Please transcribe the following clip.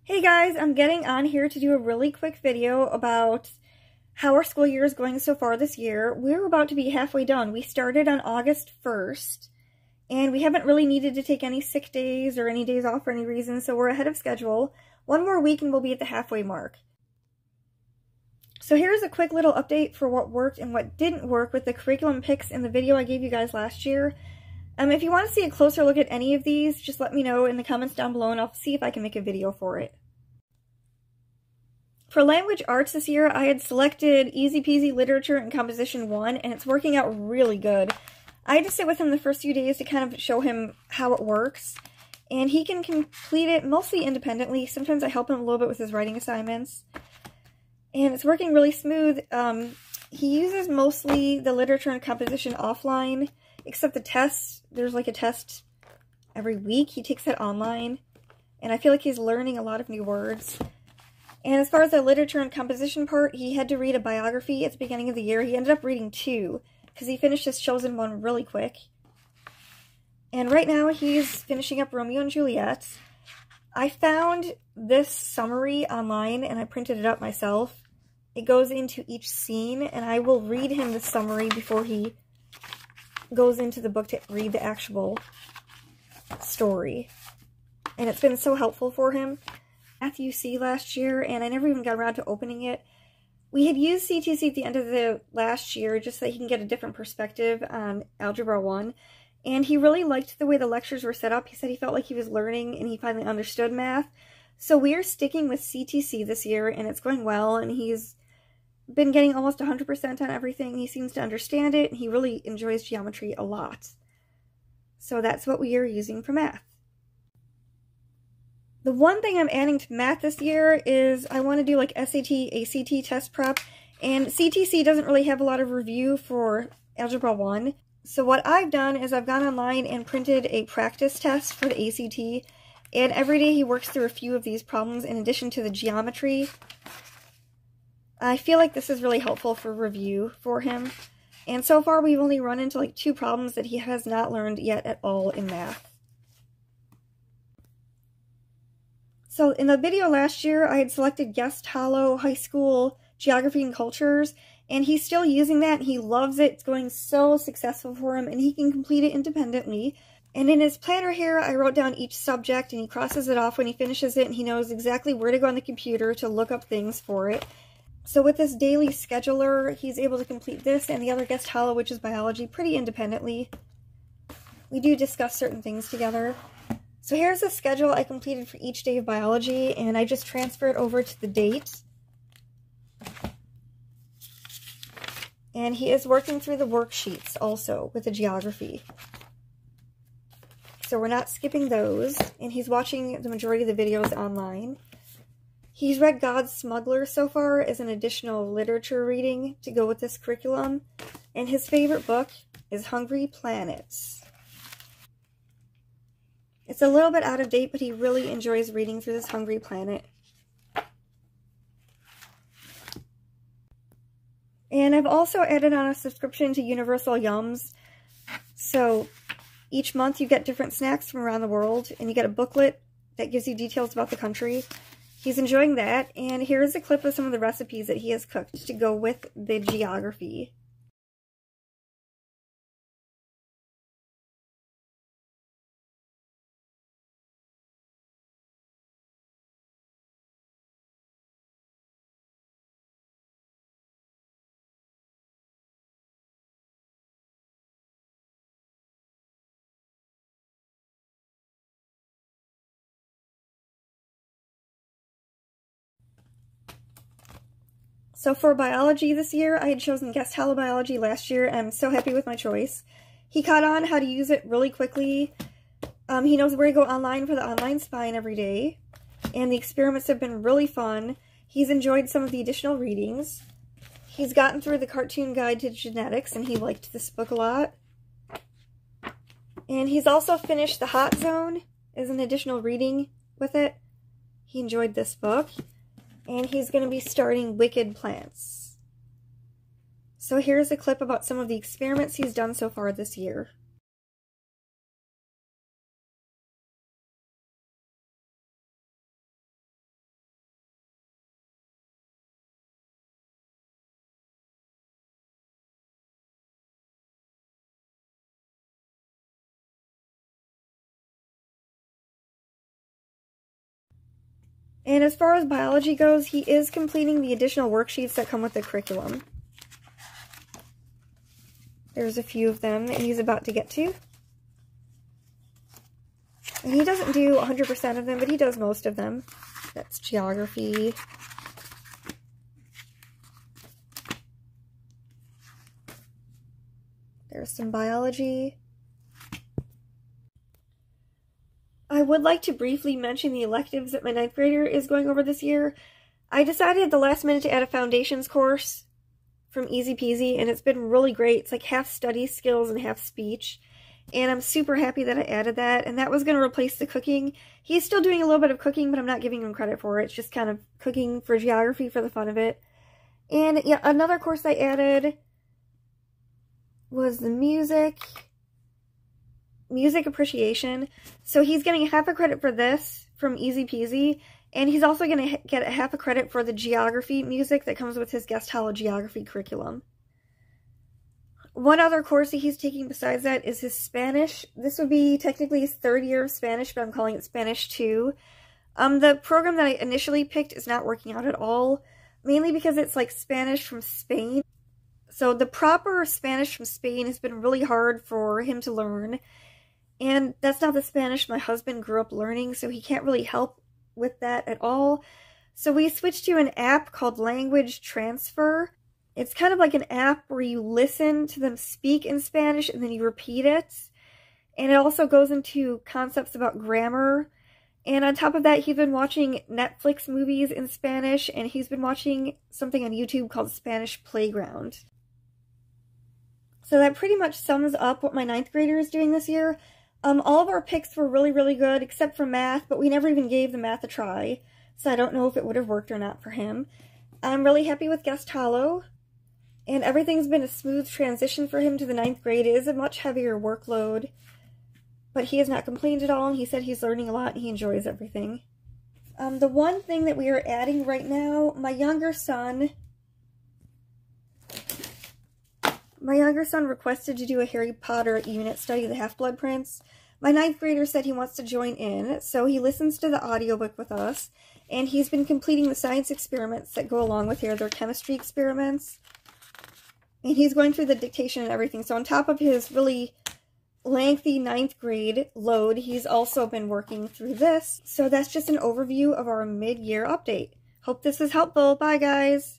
Hey guys, I'm getting on here to do a really quick video about how our school year is going so far this year. We're about to be halfway done. We started on August 1st, and we haven't really needed to take any sick days or any days off for any reason, so we're ahead of schedule. One more week and we'll be at the halfway mark. So here's a quick little update for what worked and what didn't work with the curriculum picks in the video I gave you guys last year. If you want to see a closer look at any of these, just let me know in the comments down below and I'll see if I can make a video for it. For language arts this year, I had selected Easy Peasy Literature and Composition 1, and it's working out really good. I had to sit with him the first few days to kind of show him how it works, and he can complete it mostly independently. Sometimes I help him a little bit with his writing assignments, and it's working really smooth. He uses mostly the literature and composition offline, except the tests. There's like a test every week. He takes it online, and I feel like he's learning a lot of new words. And as far as the literature and composition part, he had to read a biography at the beginning of the year. He ended up reading 2, because he finished his chosen one really quick. And right now, he's finishing up Romeo and Juliet. I found this summary online, and I printed it up myself. It goes into each scene, and I will read him the summary before he goes into the book to read the actual story. And it's been so helpful for him. Math UC last year, and I never even got around to opening it. We had used CTC at the end of the last year just so he can get a different perspective on Algebra 1, and he really liked the way the lectures were set up. He said he felt like he was learning and he finally understood math. So we are sticking with CTC this year, and it's going well, and he's been getting almost 100% on everything. He seems to understand it, and he really enjoys geometry a lot. So that's what we are using for math. The one thing I'm adding to math this year is I want to do like SAT, ACT test prep, and CTC doesn't really have a lot of review for Algebra 1. So what I've done is I've gone online and printed a practice test for the ACT, and every day he works through a few of these problems in addition to the geometry. I feel like this is really helpful for review for him, and so far we've only run into like 2 problems that he has not learned yet at all in math. So in the video last year, I had selected Guest Hollow High School Geography and Cultures, and he's still using that, and he loves it. It's going so successful for him, and he can complete it independently. And in his planner here, I wrote down each subject, and he crosses it off when he finishes it, and he knows exactly where to go on the computer to look up things for it. So with this daily scheduler, he's able to complete this and the other Guest Hollow, which is biology, pretty independently. We do discuss certain things together. So here's the schedule I completed for each day of biology, and I just transfer it over to the date. And he is working through the worksheets also with the geography. So we're not skipping those, and he's watching the majority of the videos online. He's read God's Smuggler so far as an additional literature reading to go with this curriculum, and his favorite book is Hungry Planets. It's a little bit out of date, but he really enjoys reading through this Hungry Planet. And I've also added on a subscription to Universal Yums. So each month you get different snacks from around the world, and you get a booklet that gives you details about the country. He's enjoying that, and here's a clip of some of the recipes that he has cooked to go with the geography. So for biology this year, I had chosen Guest Hollow Biology last year, and I'm so happy with my choice. He caught on how to use it really quickly. He knows where to go online for the online spine every day, and the experiments have been really fun. He's enjoyed some of the additional readings. He's gotten through the Cartoon Guide to Genetics, and he liked this book a lot. And he's also finished The Hot Zone as an additional reading with it. He enjoyed this book. And he's going to be starting Wicked Plants. So here's a clip about some of the experiments he's done so far this year. And as far as biology goes, he is completing the additional worksheets that come with the curriculum. There's a few of them that he's about to get to. And he doesn't do 100% of them, but he does most of them. That's geography. There's some biology. I would like to briefly mention the electives that my 9th grader is going over this year. I decided at the last minute to add a foundations course from Easy Peasy, and it's been really great. It's like half study skills and half speech, and I'm super happy that I added that, and that was going to replace the cooking. He's still doing a little bit of cooking, but I'm not giving him credit for it. It's just kind of cooking for geography for the fun of it. And yeah, another course I added was the music appreciation. So he's getting half a credit for this from Easy Peasy, and he's also going to get half a credit for the geography music that comes with his Guest Hollow geography curriculum. One other course that he's taking besides that is his Spanish. This would be technically his 3rd year of Spanish, but I'm calling it Spanish 2. The program that I initially picked is not working out at all, mainly because it's like Spanish from Spain. So the proper Spanish from Spain has been really hard for him to learn. And that's not the Spanish my husband grew up learning, so he can't really help with that at all. So we switched to an app called Language Transfer. It's kind of like an app where you listen to them speak in Spanish and then you repeat it. And it also goes into concepts about grammar. And on top of that, he's been watching Netflix movies in Spanish, and he's been watching something on YouTube called Spanish Playground. So that pretty much sums up what my 9th grader is doing this year. All of our picks were really, really good, except for math, but we never even gave the math a try, so I don't know if it would have worked or not for him. I'm really happy with Guest Hollow, and everything's been a smooth transition for him to the 9th grade. It is a much heavier workload, but he has not complained at all, and he said he's learning a lot and he enjoys everything. The one thing that we are adding right now, my younger son requested to do a Harry Potter unit study of the Half-Blood Prince. My 9th grader said he wants to join in, so he listens to the audiobook with us, and he's been completing the science experiments that go along with here. They're chemistry experiments, and he's going through the dictation and everything. So on top of his really lengthy 9th grade load, he's also been working through this. So that's just an overview of our mid-year update. Hope this is helpful. Bye, guys!